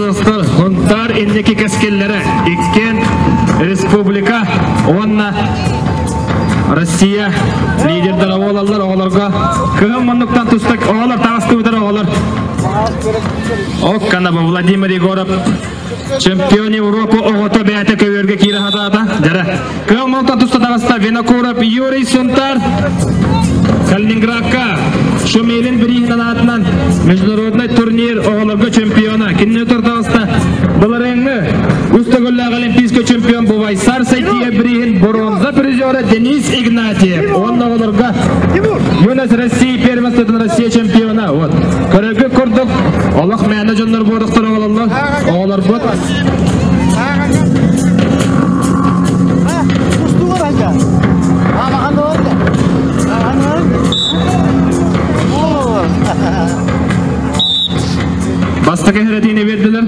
dostlar, Huntar indeki keskelleri ikken Respublika Onna Россия liderleri oğlarlar oğlarga kığım munduktan tutsak oğlar tağıstı bitir oğlar. Okkana bu Vladimir Igorov Чемпион Европы оғыты бәйті көверге кейі хатада. Жара. Күйің мұлтан тұста тағыста Винокуров Юрий Сунтар Калининградка Шумелин бірігінен атынан международный турнир оғылырғы чемпиона. Кенне тұр тағыста бұларыңы Үстігілләғ олимпийский чемпион Бувайсар Сайтия бірігін бронза призері Денис Игнатьев. Он оғылырға Юнас Россия первенстводан Россия чемпиона. Көрігі күрдік. Аллах мәні жонлар борықтыр оғылар бұд. Басты кәхіретіне берділер.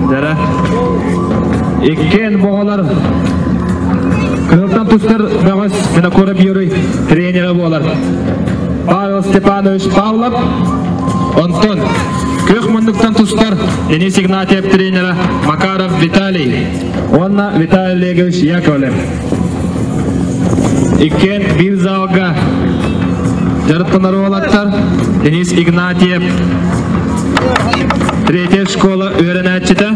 Дәрі. Еккен бұғалар Кызылтан тұстар бағыз Винокуров Юрий тренері болар. Павел Степанович Павлов, Антон. Көк мұндықтан тұстар Денис Игнатьев тренері Макаров Виталий. Онна Виталий Олегович Яковлев. Еккен бір залға жарыттанар олаттар Денис Игнатьев. Третья школа öğrenatçıda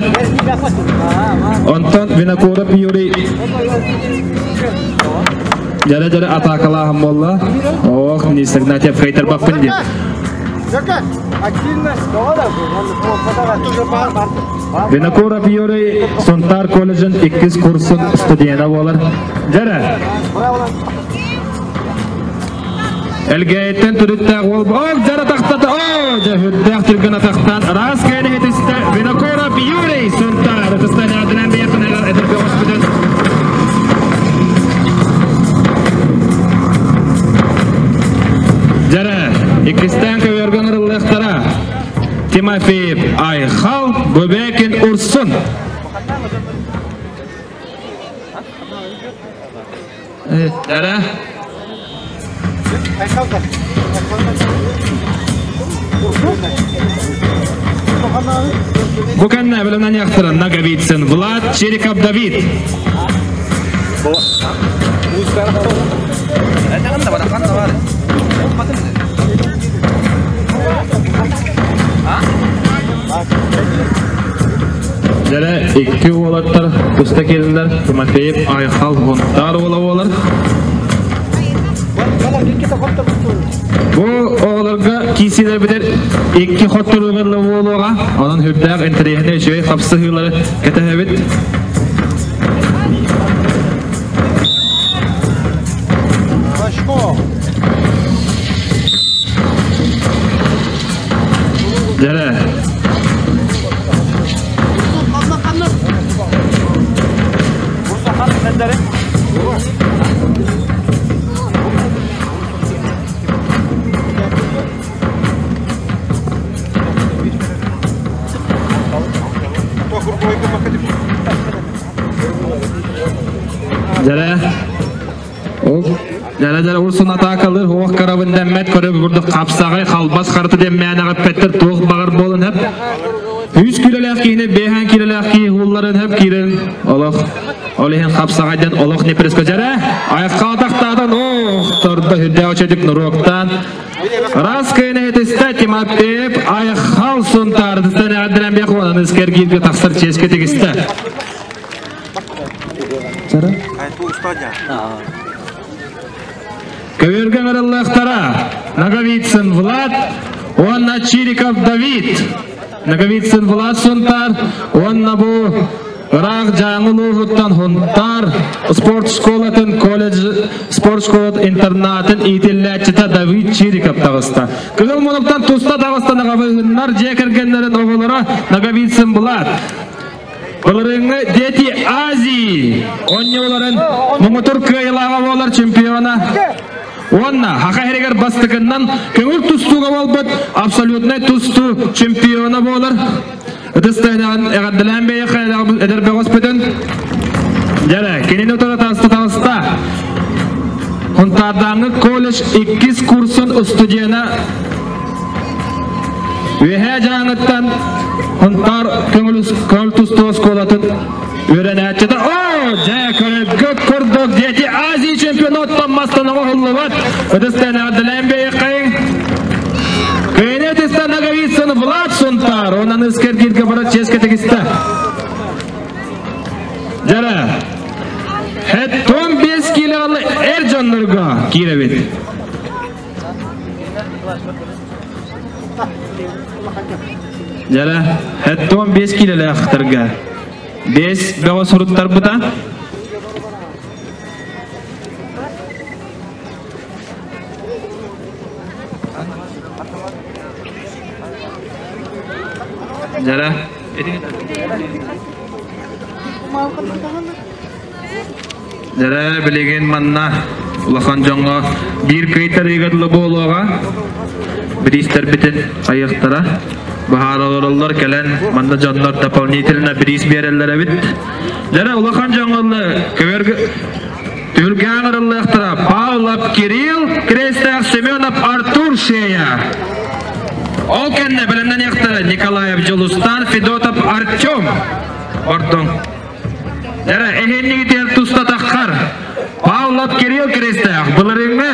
Антон Винокуров Юрий. Jara-jara atakalahım valla. Oh, Денис Игнатьев kaytar bakın diye. Vinokurov Юрий Suntar College'ın 2 kursun studiyana olar. Jara. Elgeyetten türüttağ ol. Oh, jara taqtata. Oh, jahüddağ türgana taqtan. Ras kayni etiste Vinokurov Юрий Suntar. Etistani adından bir yakın eler edirge hoşbudun. Jara, ikistan kövergen ırıllıqtara. Timofeyev Ayxal, Göbekin Ursun. Jara. Bu kanna bilen yaktıran Nagavitsin Vlad Чериков David. Jara iki oğlatlar usta keldiler. Timofeyev Ayxal Huntar oğlar. Bu oğlarga kisiler bilir iki hottur uğurlu oğluğa onun hüddağ entereyhine şöyle kapsı hıyları ketehebit. Jara. Jara. Jara ursun atakalır. Hoq karabından met körüp burdu kapsagay kalbas kartı demmeyene gıppettir. Toğ bağır bolun hep. 100 kilolak kiyini, 5 kilolak kiyi hulların hep kiyin. Allah. Olihin kapsagaydan Allah nepresko Jara. Ayakka ataqtadan torda hüdde açadık nuroktan. Ras kayını etiste Timofeyev Ayxal Suntar. Distani addiren bir konan isker girgi taqsir çeske tegiste. Jara? Bu ustanya. Kövergen ırıllıqtara Nagavitsin Vlad, onna Чериков David. Nagavitsin Vlad Suntar, onna bu Irak Жаңылуğuttan Huntar sport şkolatın kolej sport şkolat internatın itillatçıta David Чериков tağısta. Kızıl monuktan tusta tağısta Nagavitsinler jekirgenlerin oğulları Nagavitsin Vlad. Bularını Deti Azi, onyaların Mumutur kıyılağı olar çempiyona. Onna haka heriger bastıkından kömür tustuğa olbut, absolutne tustu çempiyona olar. Ötestaydan eğadilen beye eder be hospeden. Jara, kenini otara tasta. Huntardanı kolej 2 kursun stüdyana ve heyecanıttan huntar költüstos kolatın öğrenetçede Jack kurduk diyeti Aziya çempionattan mastana oğulluvat ödüstene adılan beykayın kıynetistan agavitsini Vlad Suntar onun ısker girge barat çeskete gista Jara het 15 kilolı Ercanlarga kirevit. Jara het 15 kilolı aktarga. 5 bawa suruttar buta. Jara Jara bilegen manna ulakan jonga bir kaytar egadlı boluğa bir ister biten ayıqtara baharallar kelen manna jonlar doполнительно bir is berellere bit Jara ulakan jongalı köverge Türganırlı ayıqtara Pavlov Kirill Krestach Semyonov Artur Sheya O kenne bilenden ayıqtara Nikolayev Julustan Fedotov Artyom Pardon Jara ehenni gider tusta takkar Pavlov Kirill Krestach Bularыңы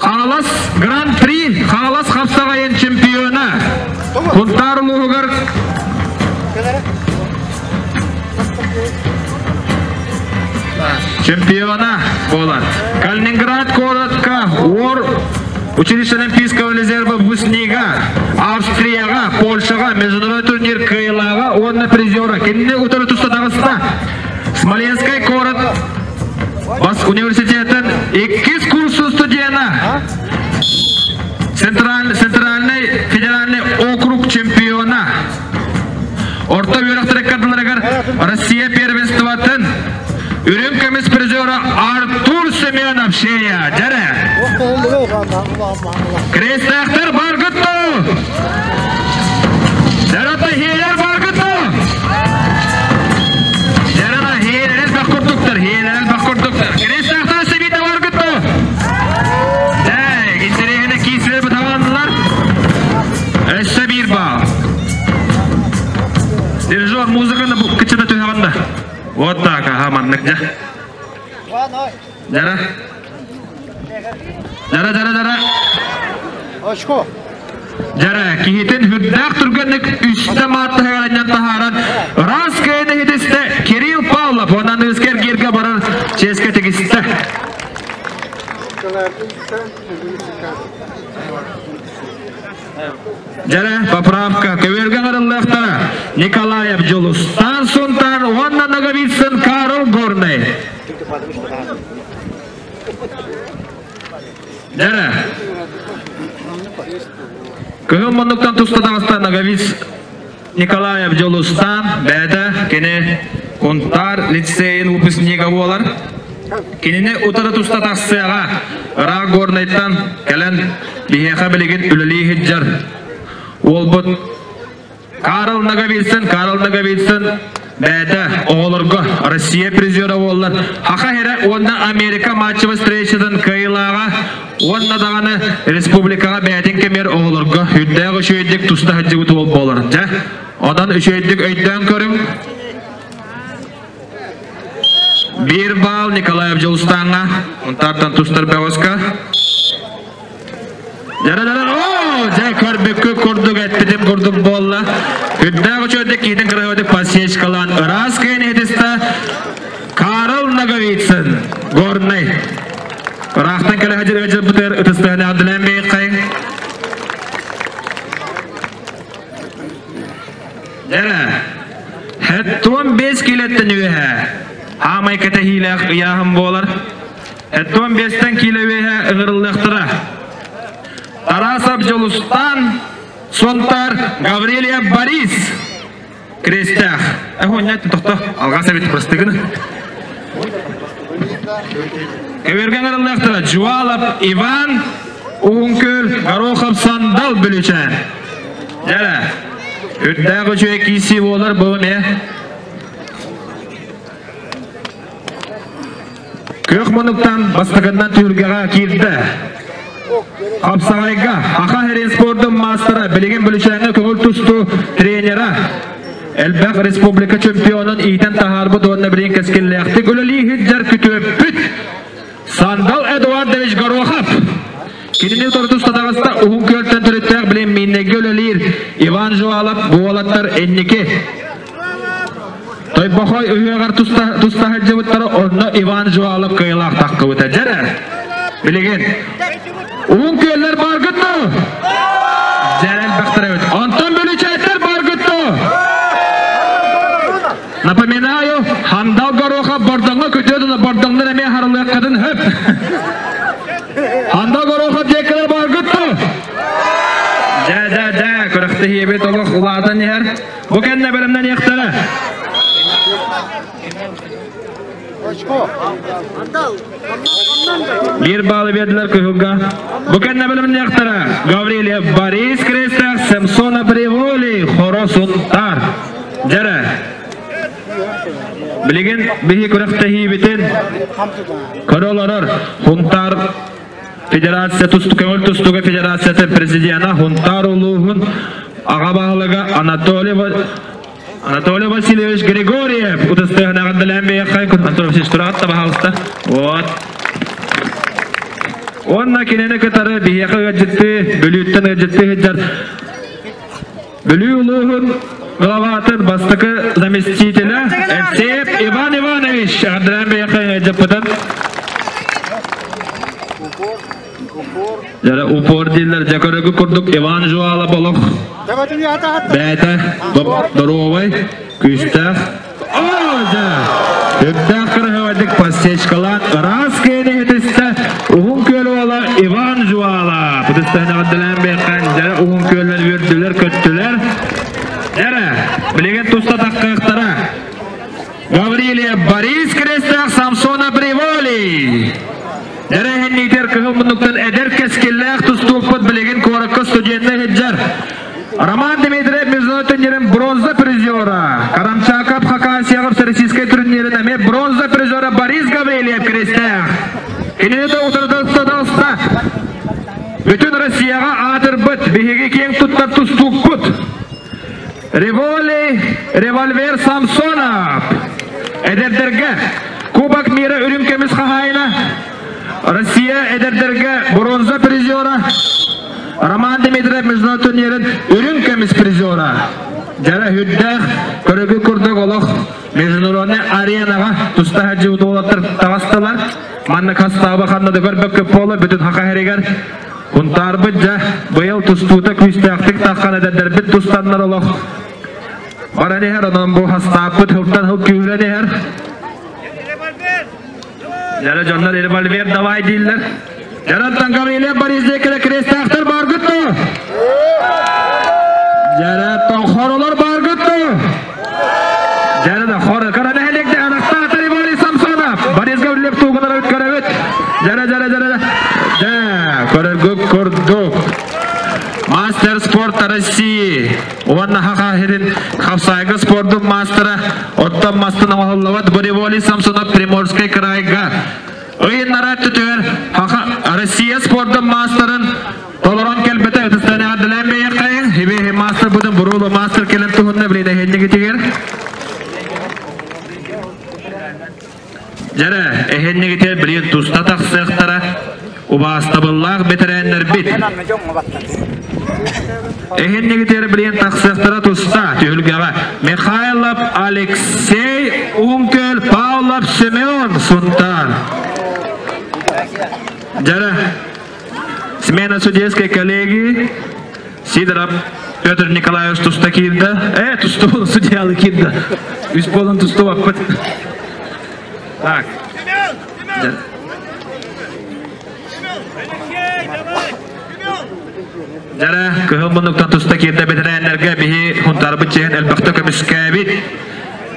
Қалас Grand Prix Қалас Хапсағайын чемпиона Құлтарлы ұғыр Чемпиона болар Калининград городка Вор Училище Олимпийского резерва Выпускника Австрияға, Польшаға, международный турнир Кайлаға, онна призера Кенне утыры туста дағыста Смоленский город Бас университетін 2 курсы студена Центральный федеральный округ чемпиона Орта бүйрақтыры кадыларығар Россия первенстватын Үрім көмес призера Артур Семенов Шея Жара Крестақтар барғытты Жараты хейлер барғытты Жарана хейлер баққырдықтыр Хейлер баққырдықтыр Крестақтар себейді барғытты Дәй, кентерегіне кейсілер бұтағандылар Өші бір бал Дирижер музыканы бұл күтшіні түйағанда Вот так, хаманлык, жа. Жара. Жара. Очко. Жара, кейтен хүрдәк түргенлік үсті матты ғаланнан тахаран. Рас көйді хетісті Кирилл Павлов, онан өзгер керге барар ческе тегісті. Жара, поправка, көверген арылықтара. Николаев Жолустан Сунтан, онна Наговицын Карл Горный. Жара. Көгін мұндықтан тұстадағыста Наговиц Николаев Жолустан, бәді, кені Контар лицейін выпускнигі болар. Кеніне ұтары тұстадақсыға Ра Горныйттан кәлін бейеқа білеген үлілі хеджар. Ол бұд Карл Наговицын бәді оғылырғы Россия призері олар. Хақа хері онна Америка матчевы встречадан Кайлаға, онна дағаны республикаға бәден кемер оғылырғы. Үддәғі үшөйдік тұста хаджы ұты ол болар. Одан үшөйдік өйттен көрім. Bir bal Nikolayev Jolustan'a, onlardan tuşlar Bevoska. Jara, jay körbükü kurduk etmedim kurduk bolla. Hüddağı çördük gidin kırıyorduk pasiyeş kalan. Raskayın hediste Karl Nagovicın Gornay. Rahtan kele hacır buter ıtыстığını adılan beykayın. Jara, het 15 kilometre nüvehe. Hamay kete hilek yahım bolar. Et 15'ten kilometre ığırılıqtıra. Tarasov Jolustan Sontar Gavrilia Boris Krestach. Oynaydın toxta. Alğa sabit prostығыны. Көверген ığırılıqtıra. Juvalov Ivan Uğunköl Garokhov Sandal bülüçen. Jara. Üddəği çöy kisi bolar bu me. Kök monuktan bastagından tüyürgəğa kirdi. Kapsağayga, Haqa Heren Sport'un mastera, bilgin bölüşəngə köngül tustu trenera. Elbaq Respublika çempionun iyten taharbu doğunna bilen keskinliyakti. Güleli hiccar kütüöpüt. Sandal Eduardovich Gorokov. Kinini tortusta dağısta uhun költen türüttəq bilen minne güleliir. Ivan Joalap buğalatlar enniki. Toybaxoy üyəğər tusta həcəvitləri onu Ivan Joalap kıyılaq taqqı ötə. Jere, bilgin. Uhun köller bargıtlı. Jere elbaqtara öt. Anton bölüçəytler bargıtlı. Напоминаю, Хандал Горохов бордонга көтөдү да бордоңдон эме харылыккадын хөп. Хандал Горохов жекелер баргытту. Да, көрөктө хебет олох уладан ер. Бу кенне белемден яктара. Bir bağlı verdiler köyüga. Bu kenne bölümünde yaktara. Gavrilya Boris Krestach, Samsona Brevoli, Horosuntar. Jere. Bilgin bihi kuraktahi bitin. Karolarar. Huntar Federatsiya köngül tustuga federatsiyası prezidiyana Huntar uluğun ağa bağlıga Anatoly Vasilyevich Grigoriev. Utastığına gandalen bir yakayın. Anatoly Vasilyevich Kurahatta bağlısta. Onna kinene katarı bir yakı gacıttı. Bölüyütten gacıttı hiccar. Bölüyü uluğun Главатыр бастықы заместителі Евсеев Иван Иванович Андыран бейқын жапыдан Жара упор дейлер жакөрігі күрдік Иван Жуала болық Бәйті Доровай Күштақ Үттақ қырғывадық пассечкалан Рас кейіне етісті Уғын көлі ола Иван Жуала Бұдыстайны Андыран бейқын Жара уғын көлілер өрділер көттілер Jere, bilgin tusta taqqıqtara. Gavrilya Boris Krestach, Samsona Brevoli. Jere henniter kıhıl bunluktan eder keskillaq tustuput bilgin korakka studentne hiccar. Roman Dimitriyev Международный turnirin bronza prizora. Karamchakov Hakasiyagov Российской turnirin eme bronza prizora Boris Gavrilyev Krestach. Kinini de usta. Bütün Rossiyaga atır bit, bihigi keng tuttar tustuput. Revolver Samsonov Ederderge Kubak Mira ürünkemiz kahayna Rossiya Ederderge bronza prizora Roman Dimitriyev Международный turnirin ürünkemiz prizora Jara hüddaq körügü kurduk oluq Международный arenaga tusta hacı udolatır tağastalar Manna kastaba kanada görbek köp olu bütün haka heriger Huntar bıca bıyıl tustuta küstaqtik taqan ederderbit tustanlar oluq Bana neher onun bu hastapıt hıftan hıf kühre neher Jara jonlar revolver davay değiller Jarattan Gavrilya Boris'dekile Krestach'tır bargıttı Jarattan xorolar bargıttı Jarada xoro kara nehelekde anaqta atari Boris Samsonov Boris Gavrilyev tuğunar ötkörevit Jara Körgük kurduk Master Sport России. Уанна хаха херин хавсайга спортун мастера оттан мастына махаллават Бореволи Самсонов Приморский крайга. Ойыннара түтөр хаха Россия спортун мастерын толорон келбете өтістәне адылан бейқайын. Хебе мастер будын бурулу мастер келіп тұхынна білейді хеннеге тегер. Жара, хеннеге тегер білейін тұста тақсықтара. Убастабыллах бетеренler bit. Ehennegi teri bilen taqsıqtara tusta tühülgava. Mikhailov Alexey Unkel Pavlov Semyon Suntar. Jara. Смена судейской коллегии Сидоров Петр Николаевич туста кирді. Туста болын судьялы кирді. Үз болын туста вақпыт. Так. Jara kehil menuktan tusta kirde betirenlerge bihi huntar bıçehen elbaqta kömiskabit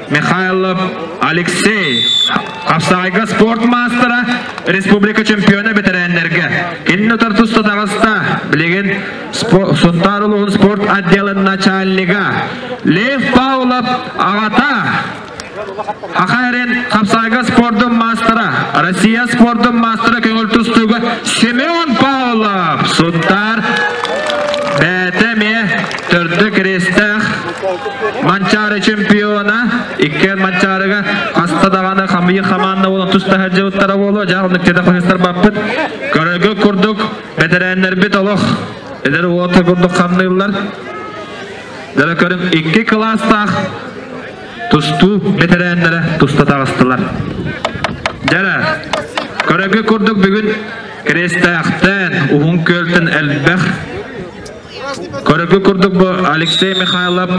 Mikhailov Alexey Kapsayga sport mastera Respublika çempiyonu betirenlerge Kinni tar tusta dağısta bilgin Suntaruluğun sport addelin начальнига Lev Pavlov Ağata Hakayren Kapsayga sportun mastera Россия спортын мастыры көңіл тұстығы Семен Павлов. Судтар бәтеме түрді крестақ манчары чемпиона. Иккен манчарыға қастадағаны қамайы қаманны олон тұста әджеуттары болу. Жағылдық теді қоныстар баппыт. Көрігі күрдік бәтірәнлер бет олық. Эдер оты күрдік қамнылар. Дәрі көрім 2 кластақ тұсту бәтірәнлері тұста тағыстылар. Жәрі, көрігі күрдік бүгін крестақтен, ұғын көлтін әлбәқ. Көрігі күрдік бұл Алексей Михайлов.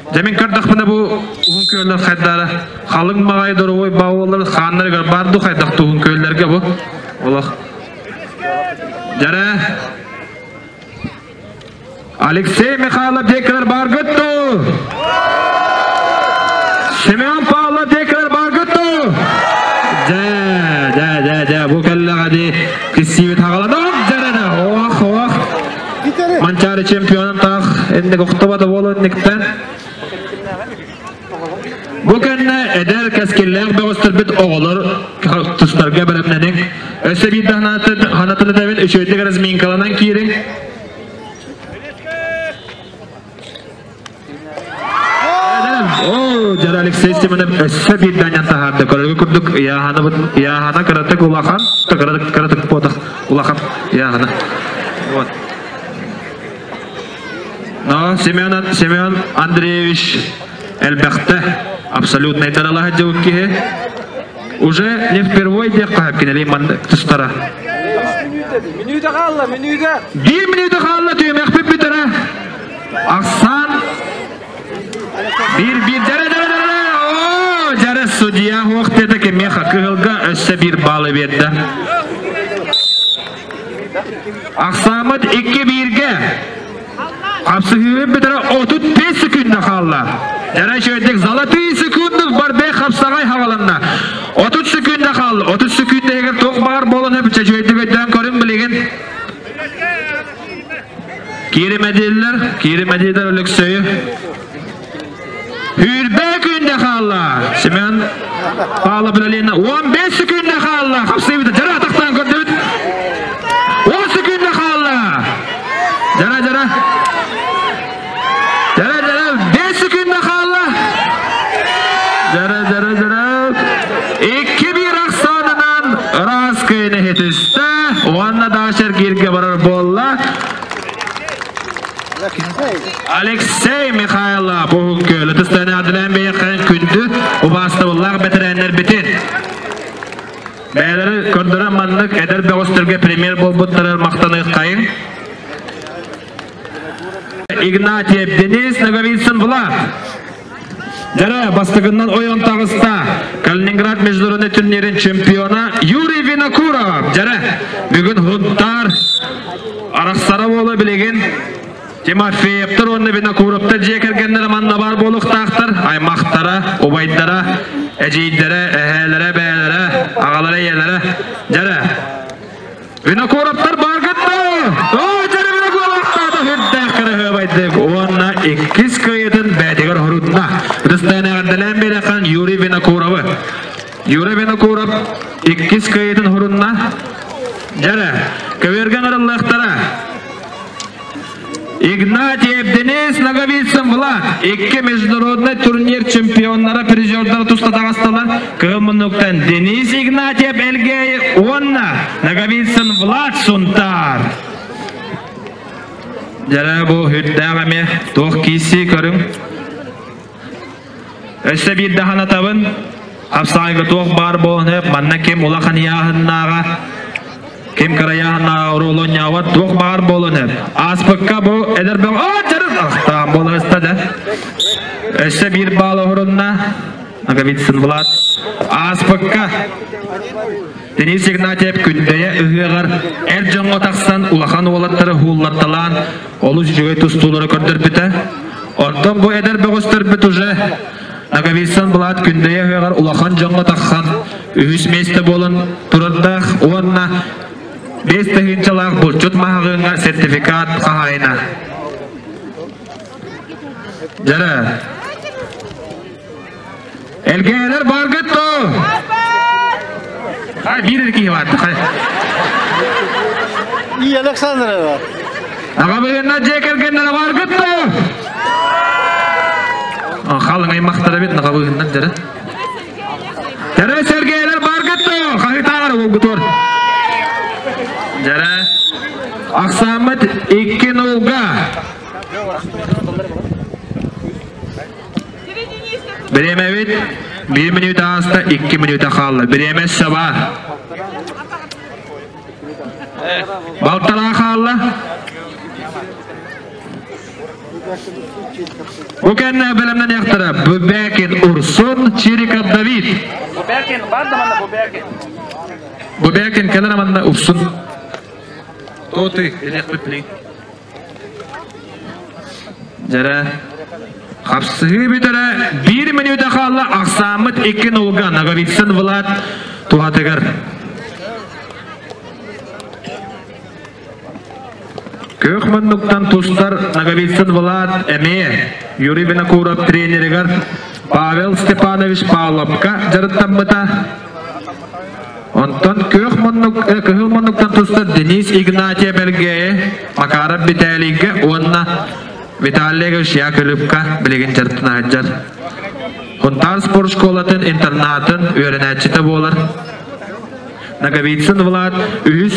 Жәмен көрдік бұны бұл ұғын көлдер қайдары. Қалың мағай дұры ой бауылыр, қанларға барды қайдақты ұғын көлдерге бұл. Олық. Жәрі, Алексей Михайлов декілер бар күтті. Семен Павлов декілер бар күтті. Бұл кәліға де кіссейбет ағалады. Оқ. Манчары чемпионын тақ. Әндік ұқтыбады болу өндіктен. Бұл кәліні әдәр кәскелләң бәғыстыр біт оғылыр тұстарға бәрімненің. Өсі бейді ғанатыны дәвен үшөйдік разминкаланан кейрің. Жара Алексей Семенов өссі бейді янтағарды. Көрігі күрдік яғана кіратық ұлақан. Кіратық потық ұлақан яғана. Семен Андреевич әлбәқті абсолютный даралаға жауып кеге. Уже не впервой дек қағып кенелей манды тұстара. Минуйда қалла, минуйда. 1 минуйда қалла түйім әқпеп бітірі. Ақсан. 1-1 жәрі судия оқ деді ке меха кығылға өссі 1 балы берді. Ақсамыд 2-1-ге. Қапсы күйіп бітірі 35 секунда қалла. Жәрі шөйдік золотый секундық бар бей қапсағай хаваланна. 30 секунда қалды. 30 секунда егер тоқ бағар болын өп жөйдік өйттен көрін білеген. Кері мәделер өлік сөйі. Hürbe günde kalla. Семен Павлов білелейін 15 секунда қалла. Қапсый біді. Жара атақтан көрді біді. 10 секунда қалла. Жара. 5 секунда қалла. Жара. 2-1 ақсанынан рас көйіне хетісті. Оғанна дағышар керге барар болла. Алексей Михайлов бұл көлі тұстаны адылан бейіққан күнді ұбасты боллағы бәтірәнлер бітен. Бәлері көрдірі маңлық әдір бәғыстырға премьер бол бұттырыр мақтаны қайын. Игнатьев Денис Наговицын Влад. Жара бастығынан ойын тағыста Калининград международный турнирин чемпиона Юрий Винокуров. Жара бүгін ғұттар арақсара болы білеген Тимофеевтер онны Винокуровты жекергендері манна бар болуқтақтыр. Аймақтара, обайдара, әжейдері, әхәлері, бәлері, ағалары, елері. Жара Винокуровтар бар күтті. Жара Винокуровтарды хүттәқірі өбайдық. Онна 2 көйетін бәдегір ғұрудына. Үдістәне ғандылан береқан Юрий Винокуровы. Юрий Винокуров 2 көйетін ғұрудына. Жара көверген ұрылықтара. Игнатьев Денис Наговицын Влад. 2 международный турнир чемпионлары призердары тұста тағастылар. Кығымынуқтан Денис Игнатьев Элгей Онна Наговицын Влад Сунтар. Жара бұл хүттәғаме тоқ кейсі көрің. Өсі бір дағана табын. Қапсайғы тоқ бар болынып, манна кем олақан яғыннаға. Кем караяна оролон яват тоқ бар болынып. Аспыққа бұл әдір бұл жарыз ақтаған болы ұстады. Өсі бір балы ұрынна. Наговицын Влад. Аспыққа Денис Игнатьев күндея үгіғар әр жоңға тақсан улақан олаттары хуллатталан олу жүгей тұстулары көрдір біті. Ордон бұл әдір бұғыстыр біт уже. Наговицын Влад күндея үгіғар улақан жоңға тақсан үгіс месті болын тұрырдақ оғанна 5 тағынчалақ бұл жұт мағығыңа сертификат қағайына. Жара Элгейлер бар күтті. bir erkeği vardı. İyi Alexander'a var. Ağa bugünden ceker kendine var gitti. Kalın aymaktara bit ağa bugünden jere. Jere Sergeyler var gitti. Kahitalar oldu tur. Jere Aksamet 2-0'ga. Biremevit 1 minut ağızda 2 minuta kaldı. Biremez sabah. Baltala kaldı. Bu kendine bölümden yaktara. Bubekin Ursun, Çirikab David. Bubekin var da bana Bubekin. Bubekin kenar amanda Ursun. Totu, elek pipli. Jere Kapsığı bitere 1 minuta kaldı. Aksamit 2-0'ga. Nagavitsin Vlad Tuhategar. Kökmannuktan tuşlar Nagavitsin Vlad Emeye. Yuri Benakurov trenerigar. Pavel Stepanovich Pavlovka. Jarıttanmıta. Ondan Kökmannuktan tuşlar Denis Ignatiev Belgeye. Makarab Vitaly'ge. Onna Vitaly'ga Şiyakulupka bilgin jartına hajjar. Huntar spor şkolatın internatın öğrenäçite bolar. Nagavitsin Vlad üs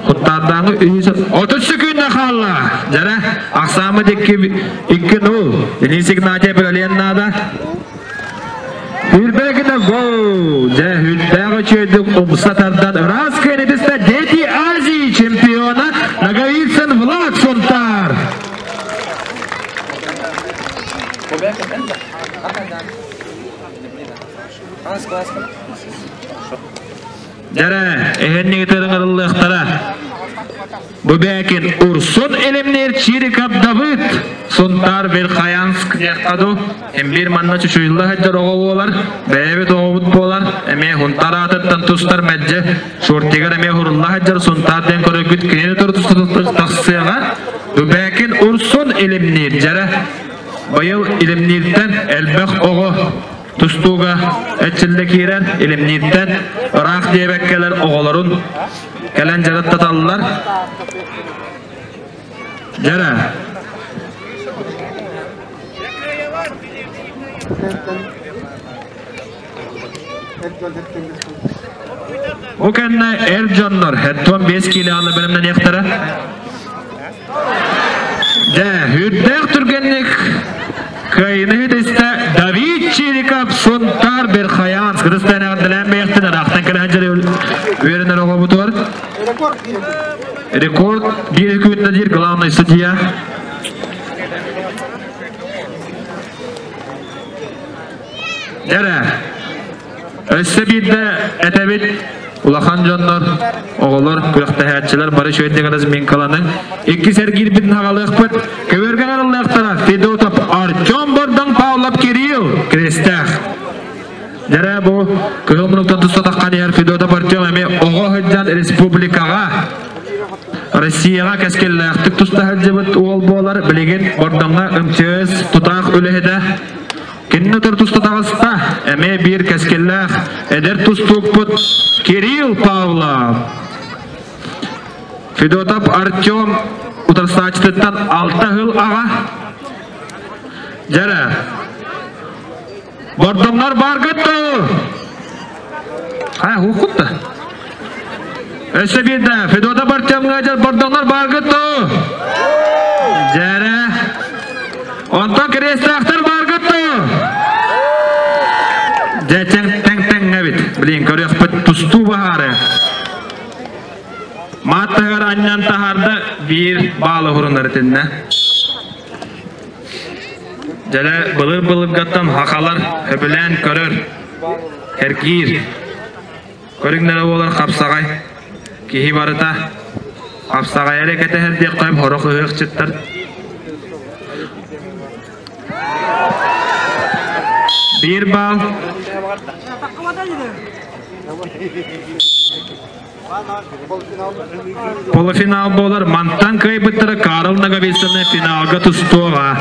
Huntardağı üs 30 sekunda kaldı. Jara Aksamit 2-0. Denis Ignatiev Belgey'nada. Hülbek'de gol. Hülbek'e çöydük Umsatar'dan Ras Kenedis'te Dedi Aziya çempiyonu Nagavitsin Vlad Huntar. Jere ehenni terengirliktara. Bubekin Ursun elimner Çirikab David. Suntar Belkhayansk yakadu. Hem bir manna çuçuyla hajjar oğu bolar. Beyebet oğu bolar. Eme huntar atıttan tustar mecce. Şortigar eme hurulla hajjar suntar den korogüt kineni tortustar taksıyaga. Bubekin Ursun elimner. Jere bayıl ilimnirten elbek oğu tustuğu etçillik girer ilimnirten Irak diyebekkeler oğuların gelen jarat tatallar. Jere o kendine Ercanlar hetton 5 kilo'lı bölümden yaktara. Hüddek Türkenlik kayını deste David Çirikab Suntar Belkhayansk. Kırıstane adılan beyektiler. Aktan kere hancari öğrenen oğu bu tuvar. Rekord 1-2 nadir glavnay судья. Jere Össebidde etebit Ulakan jonlar, oğullar, kuyaktahatçılar, barış öğretmeniniz Minkalanın. İki sergir bitin hağalık bit. Kövergen arallıqtara Fedotov Artyom Bordan Pavlov Kiril Krestach. Jere bu kıyılmınıktan tusta takkan yer Fedotov Artyom eme oğu hıccan Respublikaga Rossiyaga keskelliqtik tusta hıccıbıt oğul boğular bilgin Bordan'a ımçöz tutaq ölehede. Kinni tusta tağısta eme bir keskelliq eder tustuq put Kiril Pavlov. Fedotov Artyom Utarsaçtıktan 6 yıl ağa. Jere Bordomlar bar gitti. Hukukta. Össebidde Fedotov Artyomga jar bordomlar bar gitti. Jere ondan Krestachtır bar gitti. Jecheng teng ngabit. Bilin koryak pet tustu bahare. Matahar anyan taharda bir bağlı hurunları tenne. Jere bılır gattan hakalar höbülen körür. Herkir. Körügnere olar kapsagay. Kihi barıta. Kapsagay harekete her dek koyup horok hıyık çıttır. Bir bal. Polofinal bolar mantan kaybıttırı Karl Nagavitsin'i finalga tustuğa.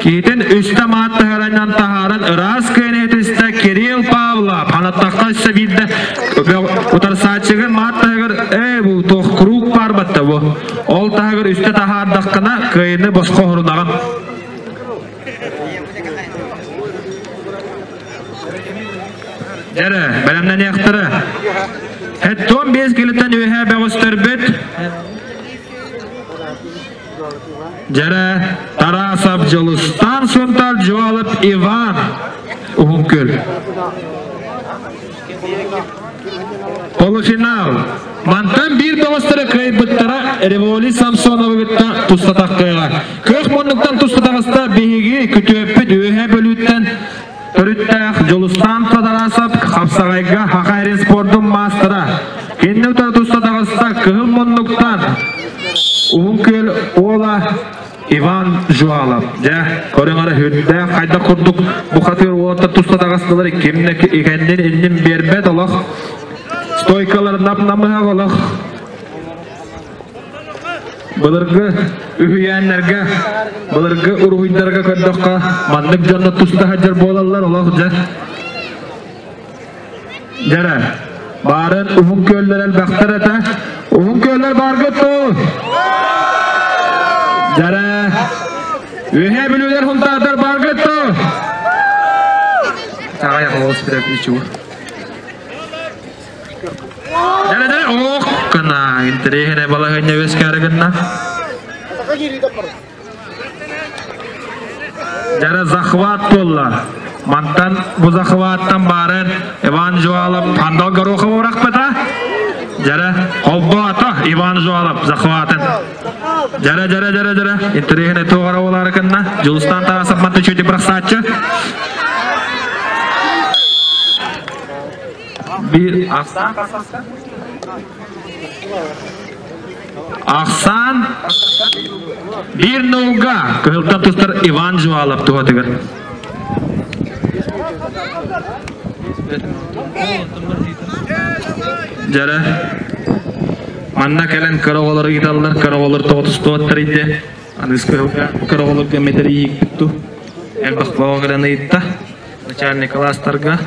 Kiten üstte matta heranyan taharan Iras kaynetis'te Kiril Pavlov Анаттаққа үсі бейді ұтар саатшығы маттағыр бұл тоқ круг бар бәтті бұл. Ол тағыр үсті тағардаққына қайыны босқа ғырынаған. Жәрі, бәлемнен яқтыры. Әттон 5 келеттен өйе бәғыстыр бүт. Жәрі, Тарасап жылыстан сонтал жуалып Иван Уғынкөл. Полуфинал. Мантан бір бәғыстыры қайып бұттыра Револи Самсонова бұтта тұстатақ қайға. Көк мұндықтан тұстатағыста бейге күті өппіт өйе бөліттен Өріттәқ Жолыстан Тарасап Қапсағайға Хақайрен спордың мастыра. Кенді ұтар тұстатағыста қығыл мұндықтан Уғынкөл ола Иван Жуалап. Көріңары өтті қайда құрдық бұқатыр оғатыр тұстатағыстылары кемдегі екенден елінен бербет олық. Стойкалар нап-намыға олық. Бұлырғы үйәнлерге, бұлырғы ұрғындарға көрдіққа мандық жанны тұста хәджір болалар олақ жар. Жәрі, барын ұғын көлдер әлбәқтір әті. Ұғын көлдер барғы тұл. Жәрі, үйе білулер хүнтадыр барғы тұл. Сағай ағылғыз бірәп еші бұр. Жәрі, оқ қына, интерегіне балағыне өз кәрігінна. Жәрі, захват болла. Мантан бұ захваттан барын Иван Жуалап пандал ғаруқы орақ бәта. Жәрі, қолбы ата Иван Жуалап захватын. Жәрі, интерегіне тоғара олары кінна. Жылыстан Тарасап манты чөйді бірақ сатчы. Bir Ақсан bir нолға көхілтан тұстар Иван Жуалап тұғатығыр. Жәрі манна кәлін қарағолары кеталылар, қарағолар тоғытыс тұғаттар еді. Аныз қарағолар көметері ек бүтту. Әлбақ бағағыраны етті. Начальник кластарға.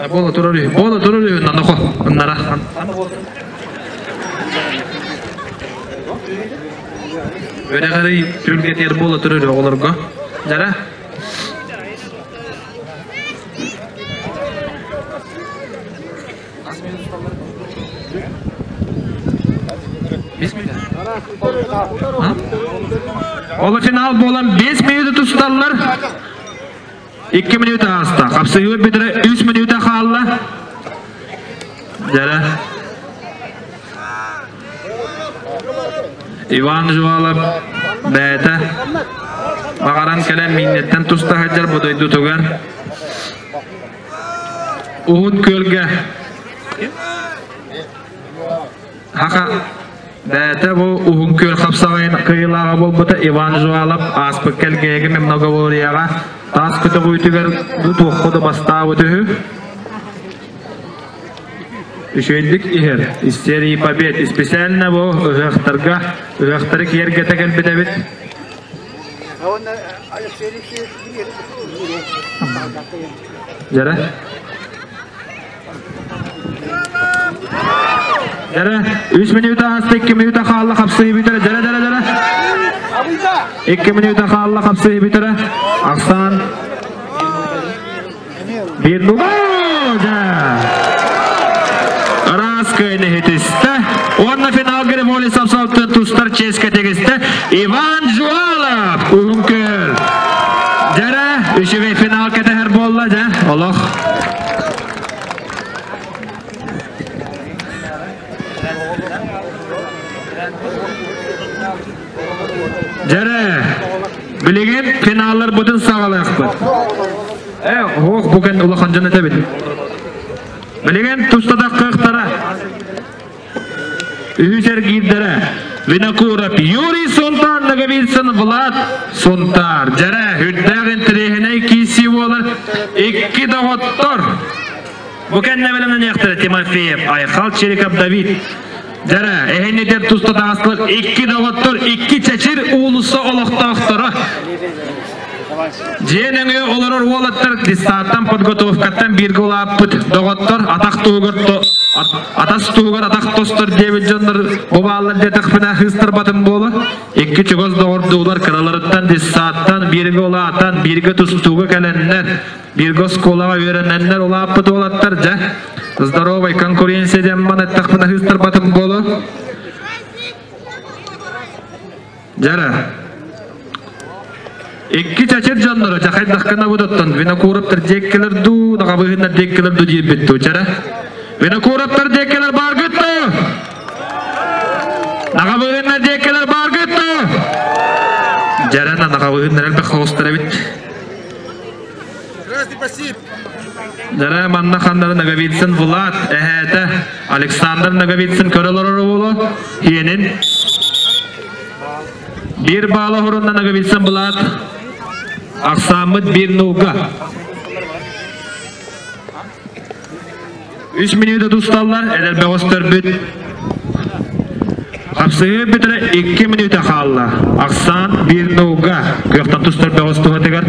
Бола тұрыры, нанықо, ұннара. Өре қарай түргетер бола тұрыры оларға. Жара? Олы финал болан 5 минуты тұсталылар. 2 минута аста. Қапсығы бітірі 3 минута қалла. Жәрі. Иван Жуалап бәйті. Мағаран кәлем миннеттен тұста хаджар бұдайды тұғар. Уғын көлге. Хақа бәйті бұл уғын көл қапсағайын қиылаға бол бұты Иван Жуалап аспы кәлгеге мен многоворияға тас күті бұйтығар тұққыды бастау өтігі. Үшелдік ихер, истерии побед. Специально бұл ұғақтары кергеті кәлбіті бет. Жәрі? Жәрі, 3 минута асты, 2 минута қалла қапсығы бітірі. Жәрі. 2 минута қалла қапсығы бітірі. Ақсан. 1 нұға. Раз көйні хетісті. Онна финал Револи Самсонов тұстар ческе тегісті. Иван Жуалап. Уғын көл. Жәрі, үшіге финал кәтәхір болла. Олық. Жәрі, білеген финаллар бұтын сағалайық бұд. Оқ, бұген ұлақан жаны тәбеді. Білеген тұстадақ қықтара. Үйсер кейдері. Винокуров Юрий Сонтар, Наговицын Влад Сонтар. Жәрі, үддәғін тірехіне кейсі болыр. 2 доғыттыр. Бұкен нәбілімнен яқтыры Тимофеев, Айхал Череков Давид. Жәрі, әйнедер тұстадағыстылық 2 доғыттыр, 2 чәчір ұлысы олықтақтыры. Женеңе олар олаттар дистаттан подготовкаттан бирге олаппыт доғоттар атақ туғырты атас туғыр атақ тостар дебіл жандар бобалар детіқпіна хыстыр батын болы. Екі чүгіз доғырдуылар кыраларыттан дистаттан бирге олаттан бирге тұстуғы кәленнер бирге сколаға вереннер олаппыт олаттар жа. Здоровый конкуренцияден манеттіқпіна хыстыр батын болы. Жара. Iki çaçır canları çakaydıkkana budattan bina kuraptır dekkeler du daga bıhınlar dekkeler du diye bittu çara bina kuraptır dekkeler bar gittu daga bıhınlar dekkeler bar gittu jarana daga bıhınlar elbek hostara bit jara manna khanlar naga bitsin Vlad ehete Alexander naga bitsin körelor bolu hiyenin bir bağlı horundan naga bitsin Vlad Aksamıt bir nuga. 3 minuta dostlar, eder beğostör büt. Kapsayı bitire 2 minuta kalla. Aksan bir nuga. Kökten dostlar beğostör tegar.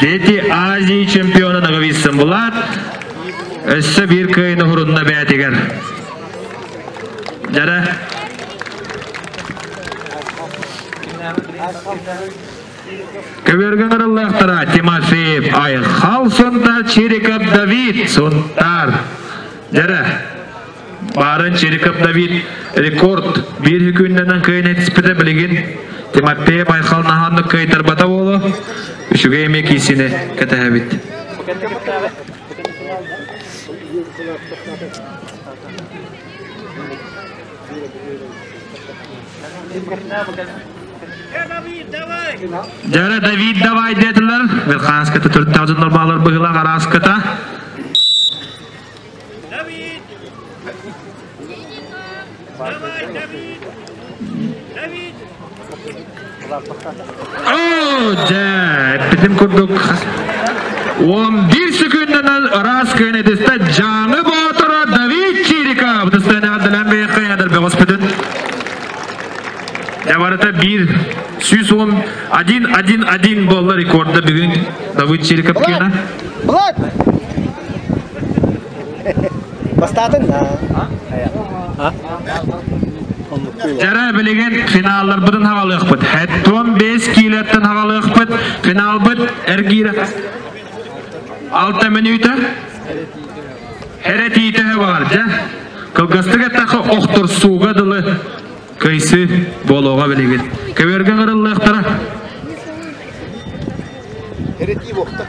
Deti Aziya çempiyonu naga bitsin bulat. Össe bir köyünü horunna beğetigar. Jara. Kövergen Allah'tara Timofeyev Ayxal sonda Çerikov David sontar. Jara. Barın Çerikov David rekord bir hükünden köyün etspide bilgin Timofeyev Ayxal nahanlık köy tarbata bolu. Şu yemek isini katahabit. Jara David davay dediler. Bir xanskata 4000 normalar bıhıla qaraskata. David. Oh, bizim kurduk. 11 sekunddan raskene desta canı botura David Çerikov. Desta ne adlan be qiyadar be hospital. Yavarata bir süs on adin bolla rekorda bugün David Çerikov kena. Vlad. Bastatın ha? Jara bilegen finallar budun havalık bud. Hatton 5 kilodan havalık bud. Final bud ergira. 6 minuta. Hereti ite var ja. Kılgıstıga takı oqtur suga dılı. Kaysı boloğa bilegen. Kövergen Allah'tara. Hereti boqta.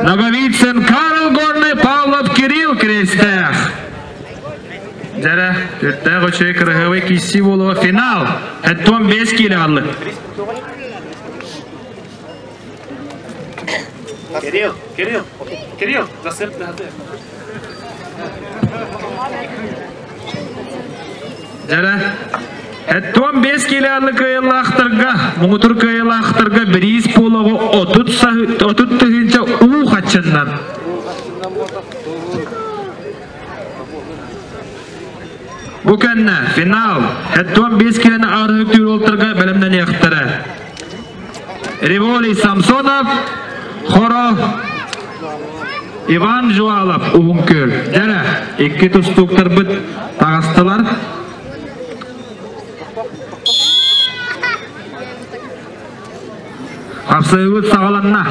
Nagovitsen Karl Gorny Pavlov Kirill Krestach. Jara, dörtte koçoy kırıhıvı kisi bolu final. Hatton 5 kilo aldı. Kirill, засып. Jara, hatton 5 kilo aldı kıyılaktırga, muğutur kıyılaktırga biriz bolu 30 tığınca uğ kaçından. Bu kanna final. Hatton 5 kiloni ağır hüktür oltırga bilimden yaktara. Rivoli Samsonov, Xoro, Ivan Jualov, Uğunköl. Jara, 2 tustuklar bit tağıstılar. Kapsayıvı sağalanna.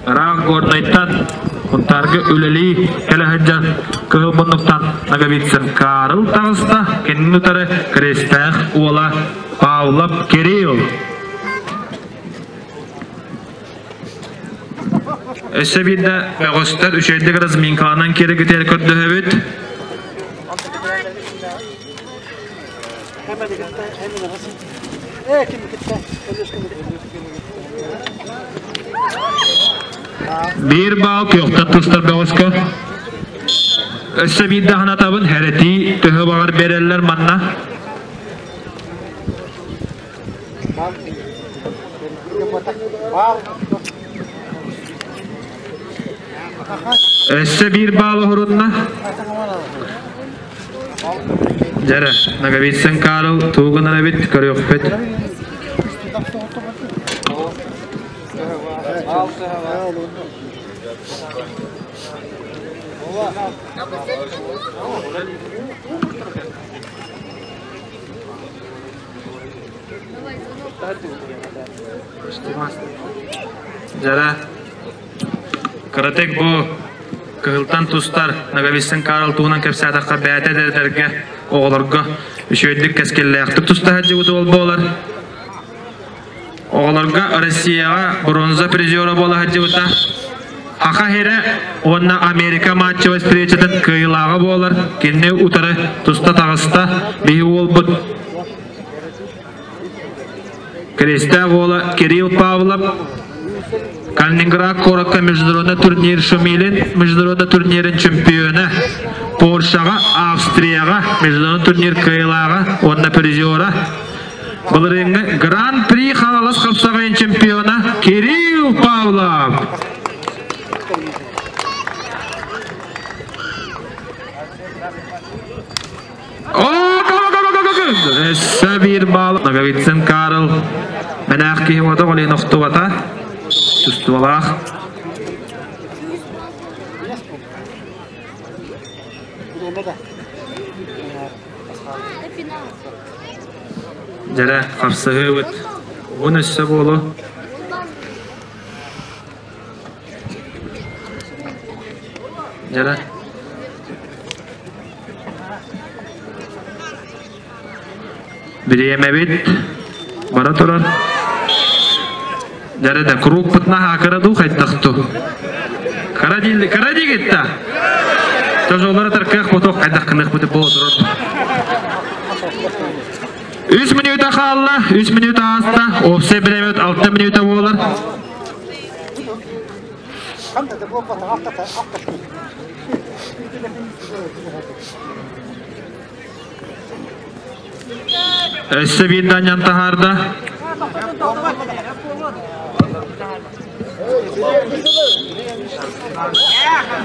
Rağ Gorny'tan Kuntarga öleli kelahajjan kehbunuktan nagabitsen Karl tağısta kennutarı Krestach ola Pavlov Kirill. Esebide beğostar üçeyde razminkanan kere gider kördühübüt. Bir bağ kökten tıstar beğoska. Esebide hanatabın hereti tühü bağır bererler manna. Esse bir bağlı hurunna. Jara, nagabitsen Karl tuğunana bit karıyok pet. Jara Karatek bu kıltan tustar nagavissin Karl tuğunan kepsataqqa bәйт ederlerge oğlargaüşöydük keskelleğiktik tusta hacı udu olar. Oğlarga Rossiyaga bronza prizora bola hacı uta. Haqa here onna Amerika matчы встречадан kıyılağı bolar. Kenne utarı tusta tağısta bihi olbut. Креста гола Кирилл Павлов. Калининград коротко международный турнир Шумилин, международный турнирин чемпионы. Польшага, Австрияга, международный турнир Кайлага, онна призера. Бұл ринге Гран-при халалас қапсағайын чемпионы Кирилл Павлов. Сабир бал, Нагавитсен Карл. Менах кихимота голей ноқтувата. Чувствовалах. Жара қапсығы өт. Он өсі болу. Жара. Біреме бет. Бара тұрар. Жара да круг пытна хақыраду қайттақту. Каради кетті. Тоже олар тарқақ бұтоқ қайдақ қынық бұты болу тұрар. 3 минута қалла, 3 минута аста, опсе біремет 6 минута болар. Өсі бейді тағарда.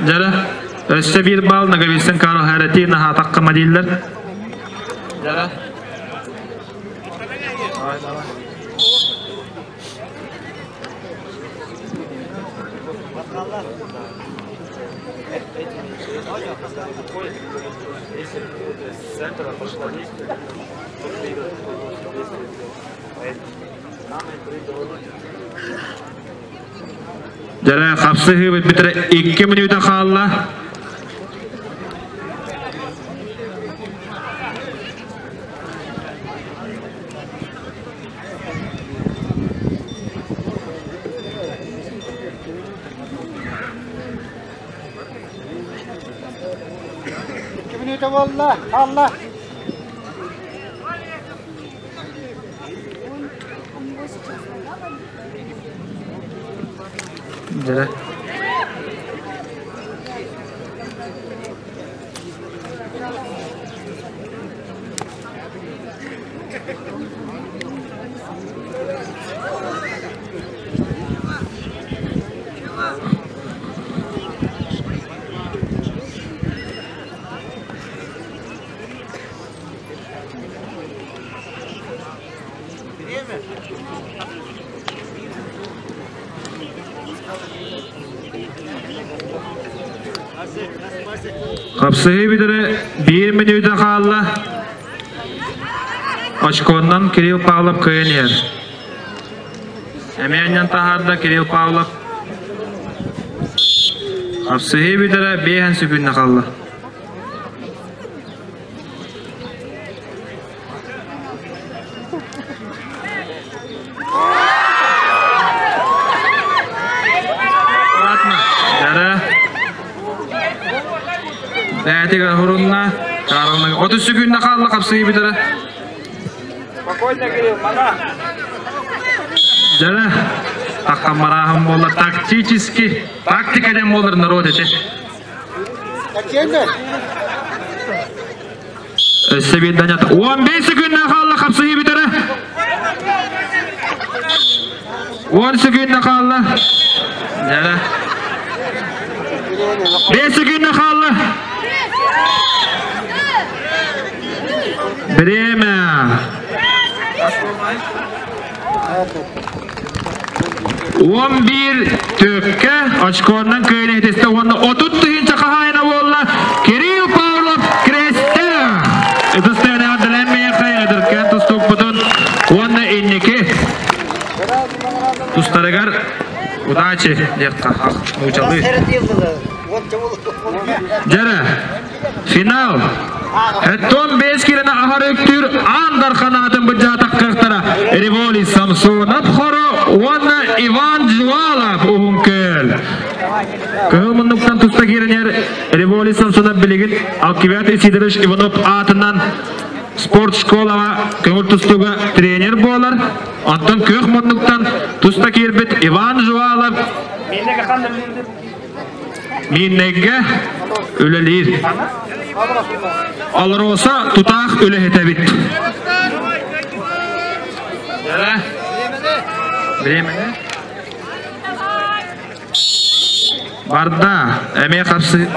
Жара, өсі бір бал, нағависен Карл Харати, наға таққыма дейлер. Жара. Жара қапсығы бітірі 2 минута қалла. Wallah, Allah. Jara. Kapsayı bidire 1 minuta kaldı. Açkondan Kirill Pavlov köyünüyor. Emeğinden taharda Kirill Pavlov. Kapsayı bidire 5 sekunda kaldı. Дәтігі ғұрынна, қарғына 30 секундна қалды қапсығы бітірі. Спокойно, Кирилл, мана. Жара, таққан марағым болы тактикаден болыр народ әте. Өсі бейді 15 секундна қалды қапсығы бітірі. 10 секундна қалды. Жара. 5 секундна қалды. Время. 11 tökke açkordan köyüne eteste onda 30 tüyünce kahayına bolla Kirill Pavlov Kreste Etistene adlenmeye kayadır kentus topudun onda inniki Tustaragar Удачи, детка. Учалы. Жара. Финал. Хеттон 5 килоны ахар өктүр андар канатын быжатак кыктара. Револи Самсонов хоро, онна Иван Жуалов уңкел. Кылмындыктан туста киренер Револи Самсонов билигит Алкивят Исидорович Иванов атынан спорт школага көңүл тустуга тренер болар. Антон Көкмондуктан туста кирбит Иван Жуалов. Миннеге өлелир. Алар болса тутак өлехетебит. Времени. Барда, эме каршы.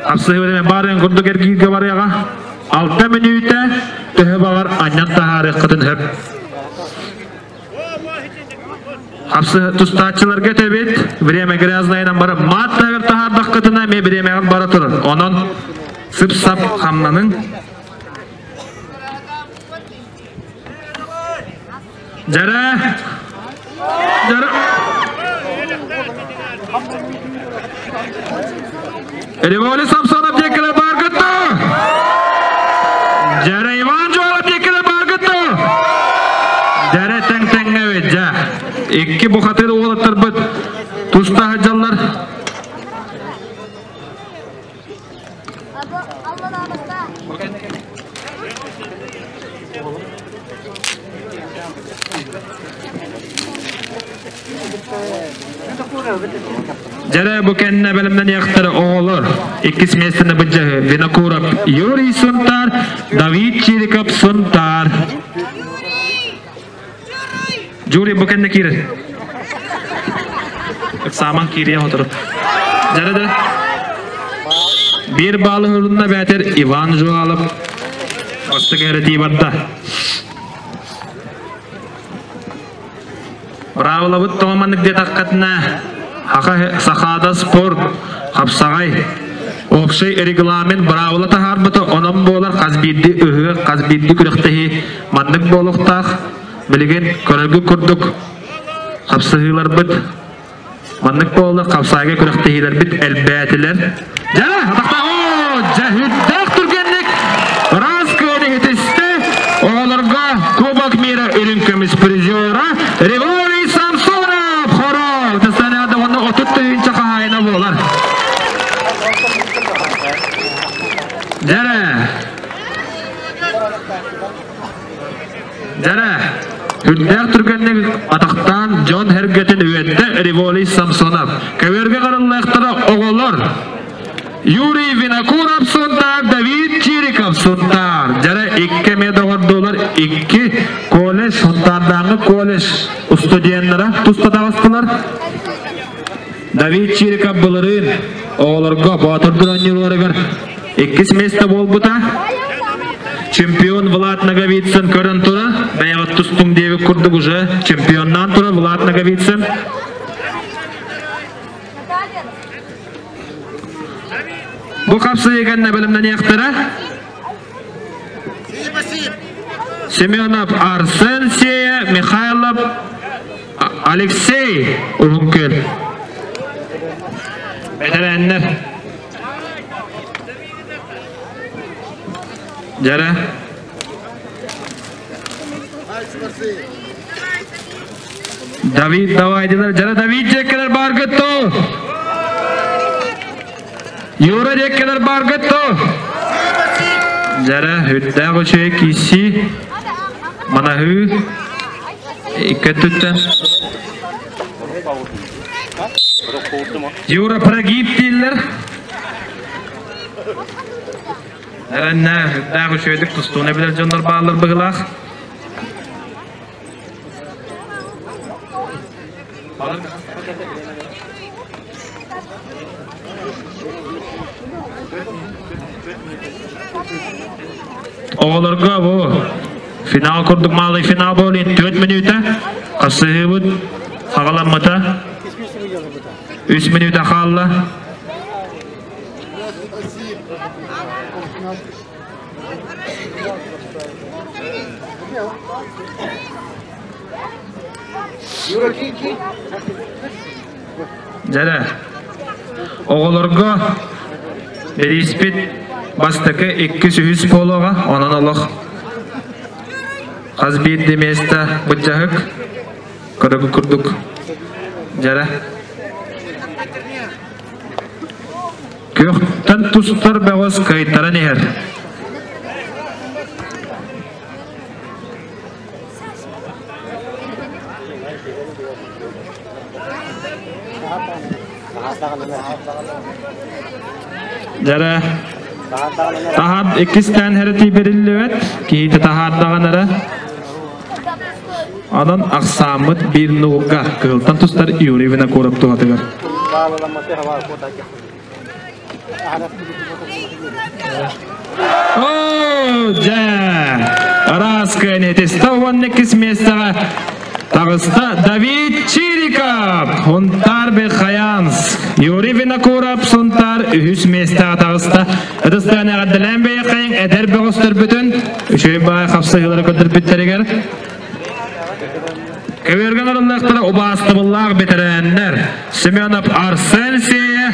Абсолютно барын курдук эркиге барыга 6 минутта төһө багар аннан тахары кытын хөп. Абсы тустачыларга төбет, время грязныйдан бара мат тагыр тахардак кытына ме время бара турар. Онон сып-сап хамнанын Жара. Револи Самсонов декеле баргытты. Жара Иван Жуалов декеле баргытты. Жара тең-теңге бет жа. Икки бухатыр олаттар бит. Туста хаджаллар. Jara bu kenne bilimden yaktırı oğulur. İkis mesleğini bıcahı. Vinokurov Yuriy Suntar, David Chirikov Suntar. Juri bu kenne kirir. Saman kiriye oturur. Jara da bir balı hırında beter Ivan Jуалов. Astık eritiyi batta. Bravo labut tomanlık detakatına. Haqa sahada sport hapsagay okşay reglament bravla taharbıtı onam bolar qazbiddi öhü qazbiddi күрәктәһи маннык болуктак билген көрөгү курдук хапсагылар бит маннык болар хапсага күрәктәһиләр бит әлбәтиләр жана атакта о жахиддак тургенник раз көне етесте оларга кубок мира үлүмкөмүс призера Револи Самсонов хорол тасанада оны 30 түйүнчө кайына болар. Жара Хүлдәк түргенник атактан Джон Хергетин үетте Револи Самсонов. Көверге караллыктара оголор. Юрий Винокуров Сунтар, Давид Чириков Сунтар. Жара 2 медалар доллар 2 колледж Сунтардагы колледж студенттері тустата бастылар. Давид Чириков булырын оголорго батырдын ойнууларыгар 2 месте болбута. Чемпион Влад Наговицын көрін тұра. Бәйгат тустың деві күрдік уже. Чемпионнан тұра Влад Наговицын. Бұл қапсы егенне білімден яқтыра. Семенов Арсен Сея, Михайлов Алексей Улункел. Бәтәрәннер. Жара. Давид давайдылар. Жара Давид жеккелер баргытты. Юра жеккелер баргытты. Жара хүдді көші киси. Манахы. Иккеттіттен. Юра прогиб дейілер. Әрәнне хүдді көші өдік тұстуына білер жондар бағылар бұғылақ. Oğullarga bu final kurduk malı final bolin 4 minuta Qasıhıbıt Ağalanmata 3 minuta qaldı. Jara oğularga bir ispit bastıkı 200 pologa onan Allah Qazbit demesta bıcahık kırıgı kurduk Jara Kökten tustar bağız kayıtlara neher Jara tahap 2 tane hereti berillivet ki tahap dağanara adan aksamıt bir nuga kıltan tustar yurivine korup tuhatıgar Раз кенетеста воннекис местага Тагыста Давид Чириков Хунтар Бехаянс Юривина Курап Сунтар Үхүс местага тагыста Ыдыстаны гаддылан бейқайын Эдер беғыстыр бүтін Үшөй бай қапсығылары көтір бүттерігер Көверген арылықтары Убасты бұллағы бетерәнлер Семенов Арсенсия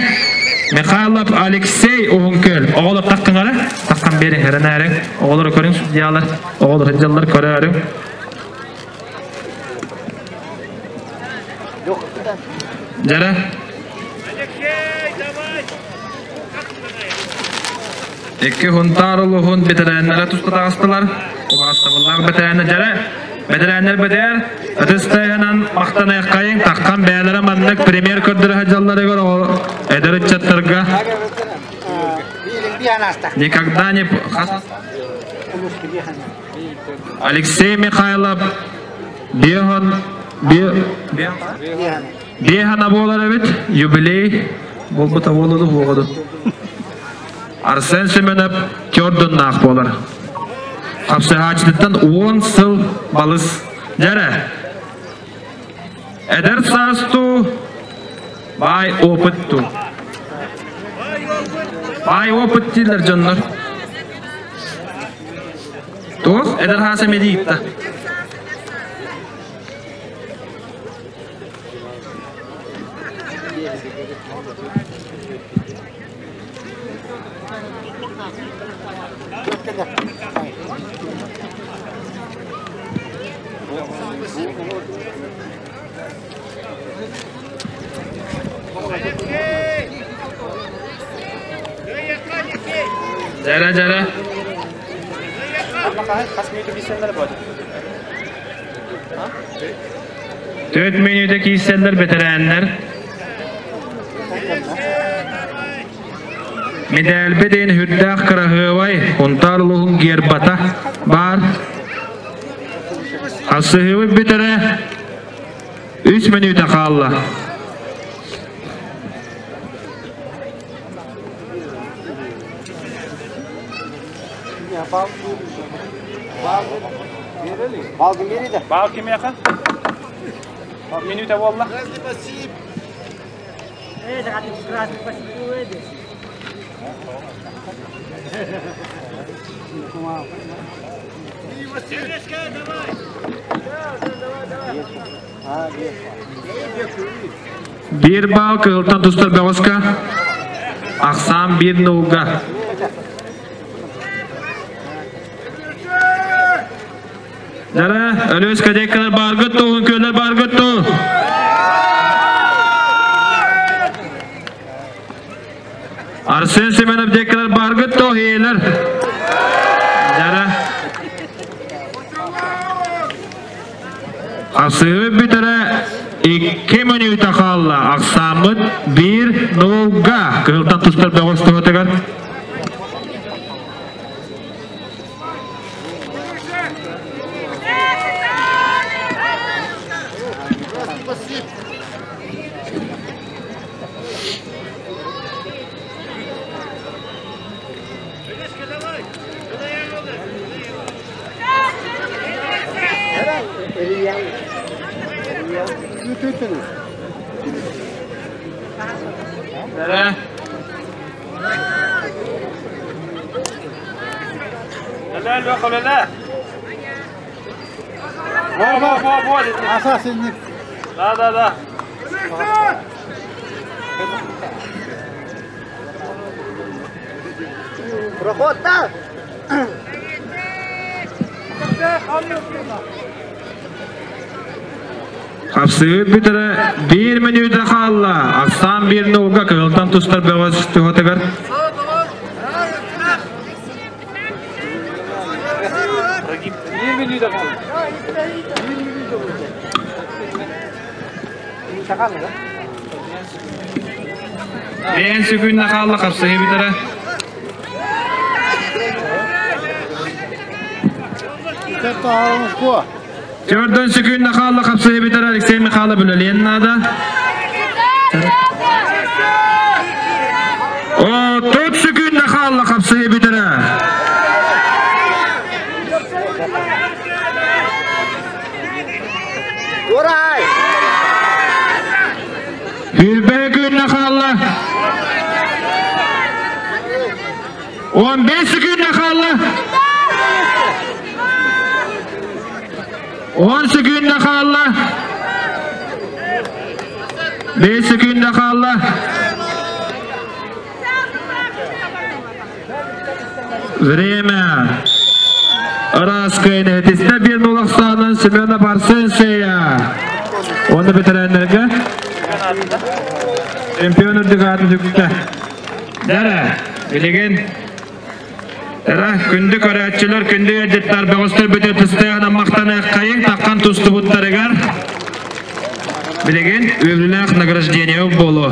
Михайлов Алексей Оғынкөл Оғылыр таққын ары Таққан берің әрін әрің Оғылыр көрің судьялар Оғылыр хыджалар көрі әрің Jara Ekki huntarulu hun bitirenlere tustu tağıstılar Ubasta bullar bitirenler Jara Bitirenler bitir Ötüsteyenan maqtan ayakayın Takkan beylere manlık premier kördürü hacalları gör Ederi çatırga Никогда не Алексей Михайлов Бехана болар evet юбилей болбута болуду болду Арсен Семенов Тёрдун нақ болар Қапсы хачтыттан 10 сыл балыс Жара Эдер састу Бай опытту Бай опыт дейлер жонлар Тоқ Эдер хаса медиипта Jara 4 menüde kiyseller bitirenler Medal beden hüddaq kırahıvay Huntarluğun gerbata Bar Asıhıvı bitire 3 menüde kallı Bal kim beriydi? Bal kim yakan? Minuta valla. Bir bal kıltan tustlar beğoska Aksam bir nuga Jara ölüs kadekler bargıttu Hunköyler bargıttu Arsen Semenov dekler bargıttu Hiyeler Jara Asığı bitere 2 minuta kaldı Aksamıt 1 nuga Kıltan tustlar beğoska otegar لا لا ولا لا بو اساس انك لا رخوتة Kapsığı bitire 1 minüte kalla. Aksan bir nolga kıltan tuşlar beğaz tühotegar. En sükünle kalla kapsığı bitire. Tepta ağırmış bu. Çördön sükünle kalla kapsığı bitire. Alexey Mikhailo bölüleyen nada. O tut sükünle kalla kapsığı bitire. Duray. Hülbe günle kalla. 15 günle kalla. 10 günle kalla. 5 günle kalla. Время. Раскайны. Тесте bir nolaksanın Semena Barsenseya. Onu bitirenlerge. Şampiyon ürдүгатын жүкті. Дәрі, білеген. Күнді көрәтчілер, күнді әдеттар бәғыстыр бүте тұстайғына мақтаны қайын таққан тұсты бұттарығар. Білеген, өвлілік награждение болу.